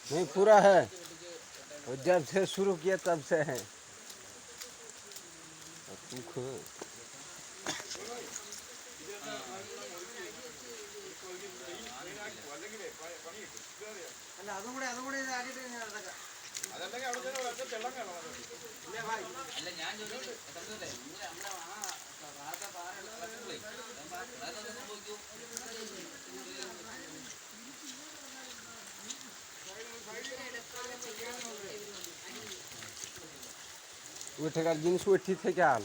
नहीं पूरा है, जब से शुरू किया तब से है। उठेगा जिनिस उठी थे क्या हाल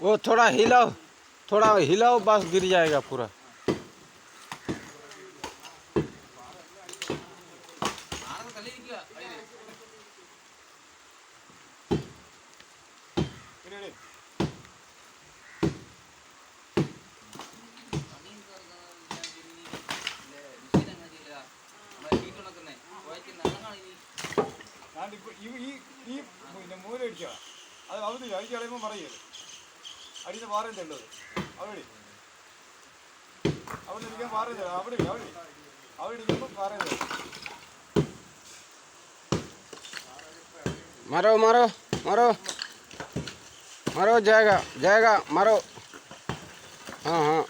वो थोड़ा हिलाओ बस गिर जाएगा पूरा। മൂലടിക്കുക അത് അവധി അടിച്ച് കളയുമ്പോൾ മറിയത് അടിച്ച് പാറയും ചെല്ലത് അവിടെ അവിടെ ഇരിക്കാൻ പാറയും ചെല്ലാം അവിടെ ഇരിക്കുമ്പോൾ പാറയും ചെല്ലും. मारो मारो मारो मारो जाएगा जाएगा मारो। हाँ हाँ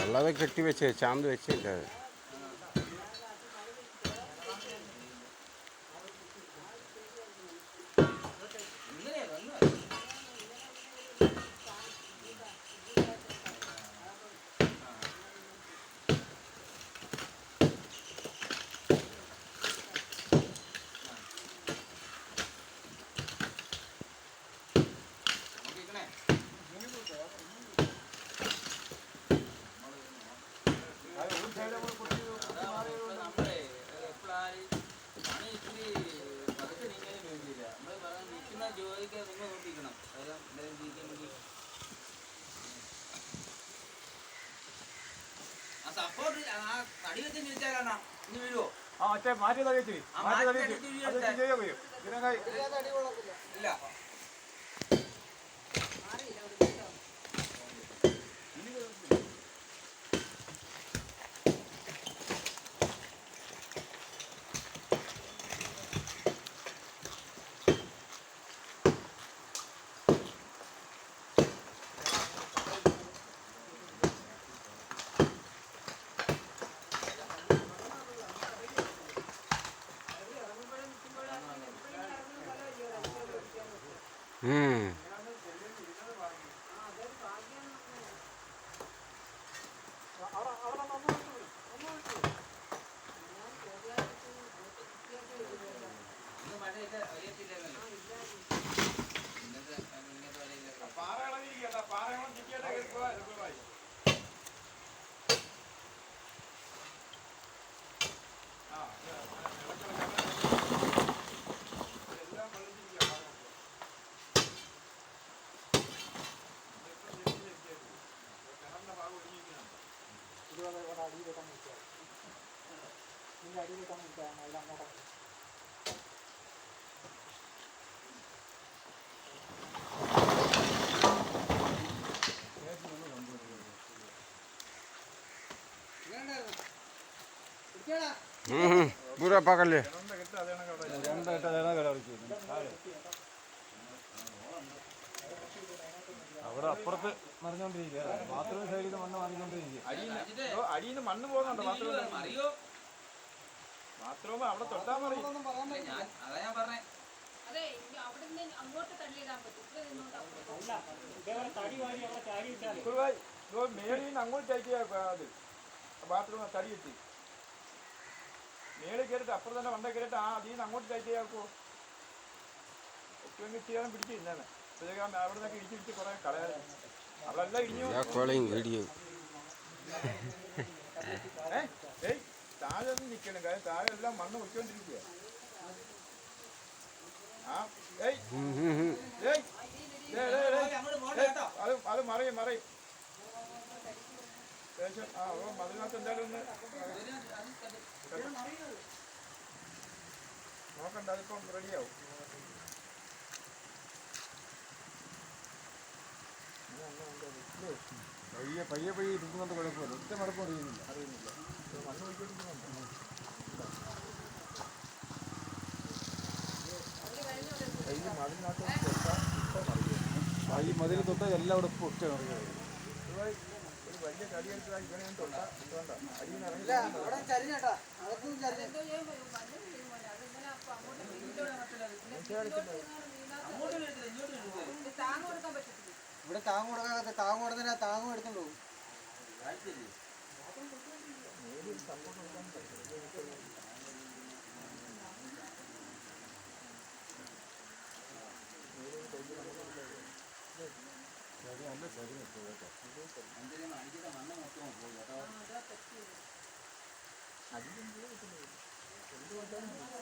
അല്ലാതെ കെട്ടി വെച്ചേ ചാന്ത് വെച്ചില്ല. മാറ്റി തകച്ചു ഇതിനകായി ഇല്ല. पूरा पकड़ ले। അവിടെ അപ്പുറത്ത് മറിഞ്ഞോണ്ടിരിക്കുക. ബാത്റൂം സൈഡിൽ മണ്ണ് മറിഞ്ഞോണ്ടിരിക്കുക. അടിയിൽ നിന്ന് മണ്ണ് പോകുന്നുണ്ട് ബാത്റൂം. ബാത്റൂം അവിടെ തൊട്ടാ മറിയും. മേളിൽ നിന്ന് അങ്ങോട്ട് ടൈറ്റ് അത് ബാത്റൂം തടി എത്തി മേളിൽ കയറിട്ട് അപ്പുറം തന്നെ വണ്ട കയറിട്ട് അതിൽ നിന്ന് അങ്ങോട്ട് ടൈറ്റ് ചെയ്യാക്കോ. ഒക്കെങ്കിൽ ചെയ്യാൻ പിടിച്ച് ഇന്നാണ് ഇപ്പോഴേക്കും അവിടെ നിന്നൊക്കെ ഇടിച്ച് കുറെ കളയാൻ അവിടെ എല്ലാം ഇടിഞ്ഞു. ഏയ് താഴെ ഒന്നും നിൽക്കണം, കാര്യം താഴെ എല്ലാം മണ്ണ് വെച്ചുകൊണ്ടിരിക്കുക. അത് മറിയും മറിയും ശേഷം അതിനകത്ത് എന്തായാലും ഒന്ന് നോക്കണ്ട, അതിപ്പം റെഡിയാവും. പയ്യെ പയ്യെ പയ്യെ ഇരിക്കുന്നുണ്ട്, കുഴപ്പമില്ല. ഒറ്റ മറപ്പം അറിയുന്നില്ല. മണ്ണ് വയ്ക്കൊണ്ടിരിക്കുന്നുണ്ട്. ഈ മതിൽ തൊട്ട് എല്ലാം ഇവിടെ ഒറ്റ മറിയുന്നത്. ഒരു വലിയ കടിയെടുത്താൽ ഇങ്ങനെ തൊട്ടാ അടിയിൽ ഇവിടെ താങ്ങ് കൊടുക്കാത്ത താങ്ങ് കൊടുത്തതിനാ താങ്ങും എടുത്തോണ്ട് പോകും.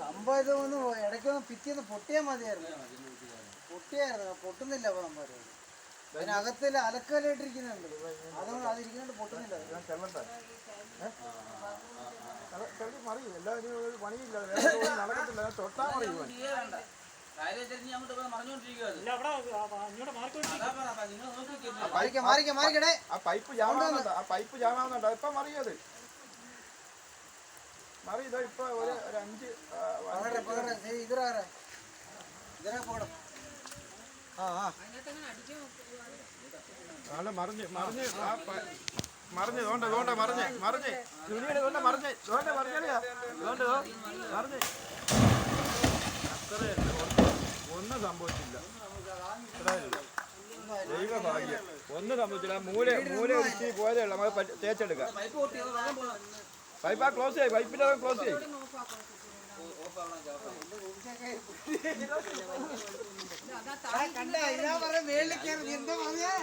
സംഭവം ഇതൊന്ന് ഇടയ്ക്കൊന്ന് പിറ്റേന്ന് പൊട്ടിയാൽ മതിയായിരുന്നു. പൊട്ടുന്നില്ല. അപ്പൊ സംഭവം അതിനകത്തിൽ അലക്കലായിട്ടിരിക്കുന്നുണ്ട്, അതുകൊണ്ട് അതിരിക്കുന്നുണ്ട് പൊട്ടുന്നില്ല. മറിയും എല്ലാവരും പണിയില്ല, നടക്കത്തില്ല. തൊട്ടാ മറിയും. പൈപ്പ് ജാമാവുന്നുണ്ട്. ഇപ്പൊ മറിയത് മറി. ഇതാ ഇപ്പൊ ഒരു 5 മറിഞ്ഞ് മറിഞ്ഞ് മറിഞ്ഞ് തോണ്ട തോണ്ട മറിഞ്ഞ് മറിഞ്ഞ് തുണിയുടെ കൊണ്ട് മറിഞ്ഞ് തോണ്ട മറിഞ്ഞാ തോണ്ട മറിഞ്ഞ്. അത്രേ ഒന്നും സംഭവിച്ചില്ല. ദൈവഭാഗ്യം, ഒന്നും സംഭവിച്ചില്ല. മൂല ഇടിച്ച് പോയതേ ഉള്ളൂ. നമുക്ക് തേച്ചെടുക്കാം. പൈപ്പ് ക്ലോസ് ചെയ്യും, പൈപ്പിൻ്റെ ക്ലോസ് ചെയ്യും. കണ്ട ഇതാ പറയാ മേളിൽ കയറി എന്താ പറഞ്ഞേ.